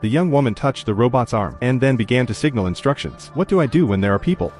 The young woman touched the robot's arm and then began to signal instructions. What do I do when there are people?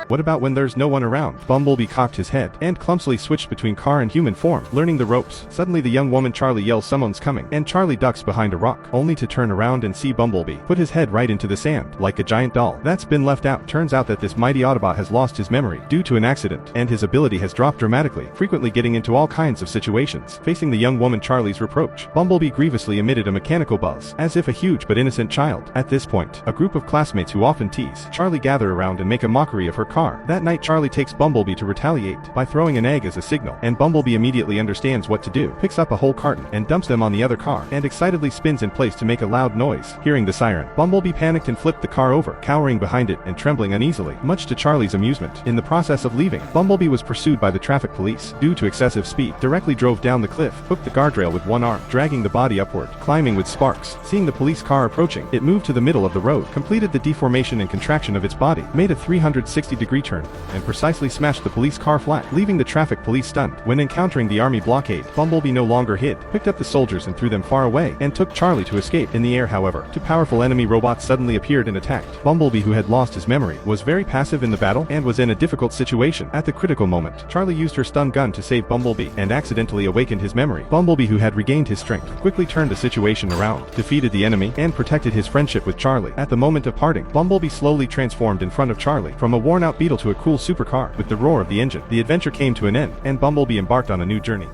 What about when there's no one around? Bumblebee cocked his head and clumsily switched between car and human form, learning the ropes. Suddenly the young woman Charlie yells someone's coming, and Charlie ducks behind a rock, only to turn around and see Bumblebee put his head right into the sand, like a giant doll that's been left out. Turns out that this mighty Autobot has lost his memory due to an accident, and his ability has dropped dramatically, frequently getting into all kinds of situations. Facing the young woman Charlie's reproach, Bumblebee grievously emitted a mechanical buzz, as if a huge but innocent child. At this point, a group of classmates who often tease Charlie gather around and make a mockery of her car. That night Charlie takes Bumblebee to retaliate by throwing an egg as a signal, and Bumblebee immediately understands what to do, picks up a whole carton and dumps them on the other car, and excitedly spins in place to make a loud noise. Hearing the siren, Bumblebee panicked and flipped the car over, cowering behind it and trembling uneasily, much to Charlie's amusement. In the process of leaving, Bumblebee was pursued by the traffic police due to excessive speed, directly drove down the cliff, hooked the guardrail with one arm, dragging the body upward, climbing with sparks. Seeing the police car approaching, it moved to the middle of the road, completed the deformation and contraction of its body, made a 360-degree turn, and precisely smashed the police car flat, leaving the traffic police stunned. When encountering the army blockade, Bumblebee no longer hid, picked up the soldiers and threw them far away, and took Charlie to escape. In the air, however, two powerful enemy robots suddenly appeared and attacked. Bumblebee, who had lost his memory, was very passive in the battle and was in a difficult situation. At the critical moment, Charlie used her stun gun to save Bumblebee and accidentally awakened his memory. Bumblebee, who had regained his strength, quickly turned the situation around, defeated the enemy, and protected his friendship with Charlie. At the moment of parting, Bumblebee slowly transformed in front of Charlie from a worn-out beetle to a cool supercar. With the roar of the engine, the adventure came to an end, and Bumblebee embarked on a new journey.